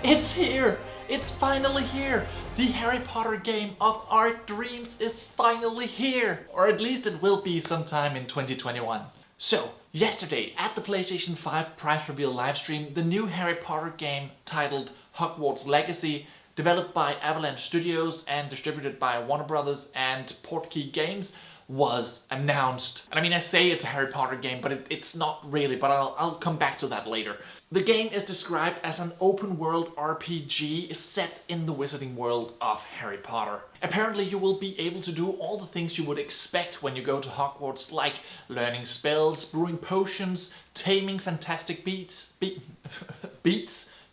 It's here! It's finally here! The Harry Potter game of our dreams is finally here! Or at least it will be sometime in 2021. So, yesterday at the PlayStation 5 prize reveal livestream, the new Harry Potter game titled Hogwarts Legacy, developed by Avalanche Studios and distributed by Warner Brothers and Portkey Games, was announced. And I mean, I say it's a Harry Potter game, but it's not really, but I'll come back to that later. The game is described as an open-world RPG set in the wizarding world of Harry Potter. Apparently you will be able to do all the things you would expect when you go to Hogwarts, like learning spells, brewing potions, taming fantastic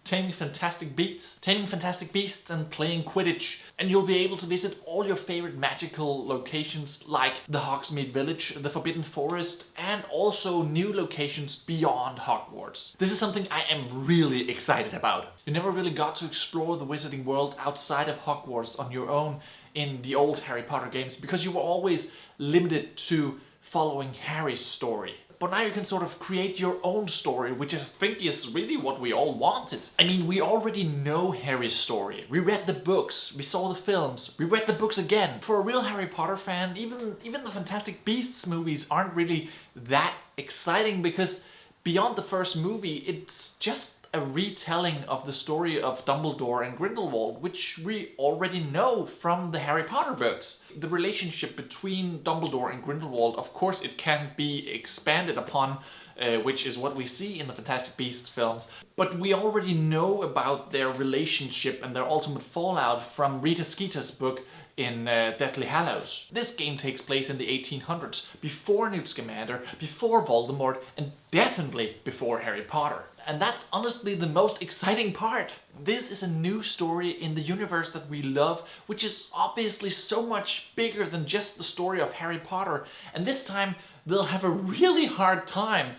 taming fantastic beasts and playing Quidditch. And you'll be able to visit all your favorite magical locations like the Hogsmeade Village, the Forbidden Forest, and also new locations beyond Hogwarts. This is something I am really excited about. You never really got to explore the wizarding world outside of Hogwarts on your own in the old Harry Potter games because you were always limited to following Harry's story. But now you can sort of create your own story, which I think is really what we all wanted. I mean, we already know Harry's story. We read the books, we saw the films, we read the books again. For a real Harry Potter fan, even the Fantastic Beasts movies aren't really that exciting because beyond the first movie, it's just a retelling of the story of Dumbledore and Grindelwald, which we already know from the Harry Potter books. The relationship between Dumbledore and Grindelwald, of course, it can be expanded upon, which is what we see in the Fantastic Beasts films. But we already know about their relationship and their ultimate fallout from Rita Skeeter's book in Deathly Hallows. This game takes place in the 1800s, before Newt Scamander, before Voldemort, and definitely before Harry Potter. And that's honestly the most exciting part. This is a new story in the universe that we love, which is obviously so much bigger than just the story of Harry Potter. And this time they'll have a really hard time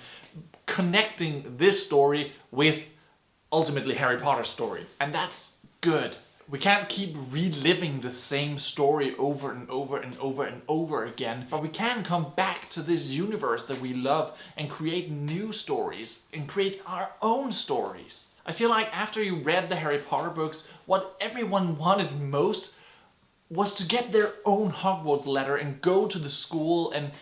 connecting this story with ultimately Harry Potter's story. And that's good. We can't keep reliving the same story over and over and over and over again, but we can come back to this universe that we love and create new stories and create our own stories. I feel like after you read the Harry Potter books, what everyone wanted most was to get their own Hogwarts letter and go to the school and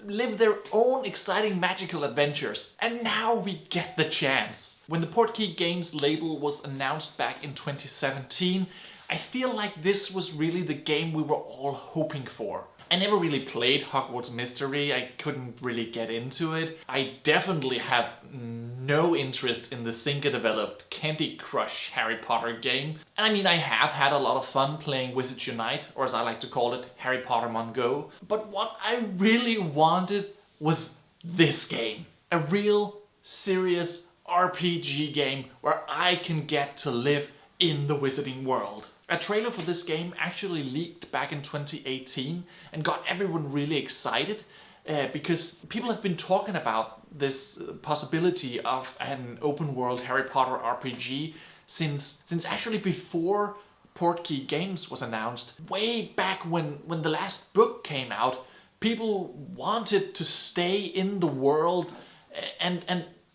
live their own exciting magical adventures. And now we get the chance. When the Portkey Games label was announced back in 2017, I feel like this was really the game we were all hoping for. I never really played Hogwarts Mystery, I couldn't really get into it. I definitely have no interest in the Zynga-developed Candy Crush Harry Potter game. And I mean, I have had a lot of fun playing Wizards Unite, or as I like to call it, Harry Potter Mon Go. But what I really wanted was this game. A real, serious RPG game where I can get to live in the wizarding world. A trailer for this game actually leaked back in 2018 and got everyone really excited because people have been talking about this possibility of an open world Harry Potter RPG since actually before Portkey Games was announced. Way back when the last book came out, people wanted to stay in the world and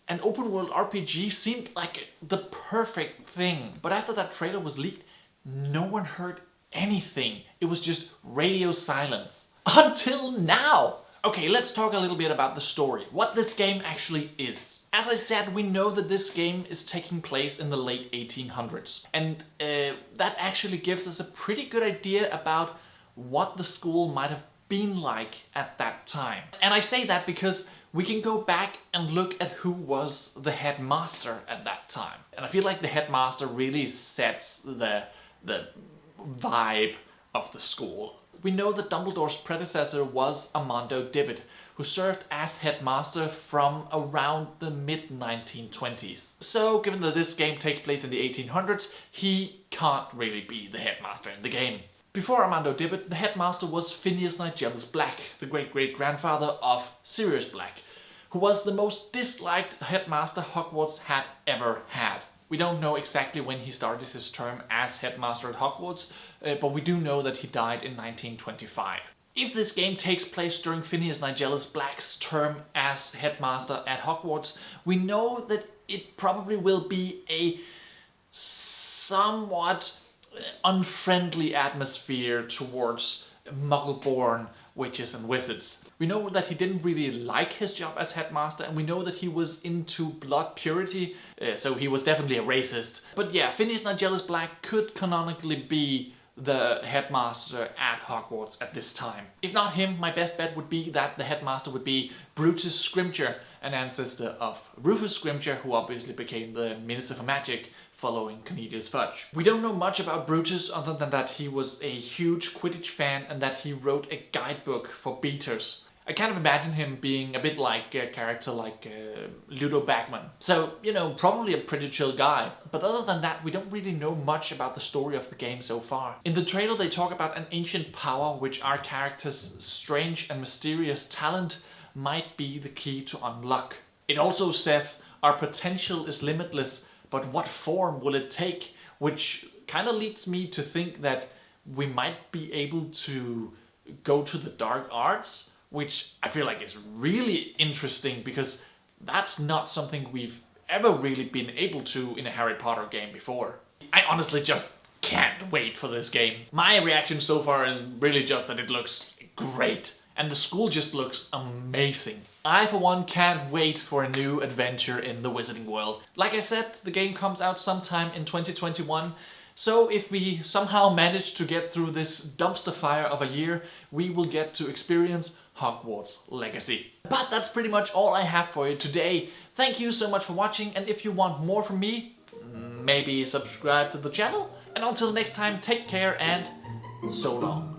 an open world RPG seemed like the perfect thing. But after that trailer was leaked, no one heard anything. It was just radio silence. Until now! Okay, let's talk a little bit about the story. What this game actually is. As I said, we know that this game is taking place in the late 1800s. And that actually gives us a pretty good idea about what the school might have been like at that time. And I say that because we can go back and look at who was the headmaster at that time. And I feel like the headmaster really sets the vibe of the school. We know that Dumbledore's predecessor was Armando Dibbit, who served as headmaster from around the mid-1920s. So, given that this game takes place in the 1800s, he can't really be the headmaster in the game. Before Armando Dibbit, the headmaster was Phineas Nigellus Black, the great-great-grandfather of Sirius Black, who was the most disliked headmaster Hogwarts had ever had. We don't know exactly when he started his term as headmaster at Hogwarts, but we do know that he died in 1925. If this game takes place during Phineas Nigellus Black's term as headmaster at Hogwarts, we know that it probably will be a somewhat unfriendly atmosphere towards Muggle-born witches and wizards. We know that he didn't really like his job as headmaster, and we know that he was into blood purity, so he was definitely a racist. But yeah, Phineas Nigellus Black could canonically be the headmaster at Hogwarts at this time. If not him, my best bet would be that the headmaster would be Brutus Scrimgeour, an ancestor of Rufus Scrimgeour, who obviously became the Minister for Magic following Cornelius Fudge. We don't know much about Brutus other than that he was a huge Quidditch fan and that he wrote a guidebook for beaters. I kind of imagine him being a bit like a character like Ludo Bagman. So, you know, probably a pretty chill guy. But other than that, we don't really know much about the story of the game so far. In the trailer, they talk about an ancient power which our character's strange and mysterious talent might be the key to unlock. It also says our potential is limitless, but what form will it take? Which kind of leads me to think that we might be able to go to the dark arts, which I feel like is really interesting because that's not something we've ever really been able to in a Harry Potter game before. I honestly just can't wait for this game. My reaction so far is really just that it looks great and the school just looks amazing. I for one can't wait for a new adventure in the wizarding world. Like I said, the game comes out sometime in 2021. So if we somehow manage to get through this dumpster fire of a year, we will get to experience Hogwarts Legacy. But that's pretty much all I have for you today. Thank you so much for watching, and if you want more from me, maybe subscribe to the channel. And until next time, take care and so long.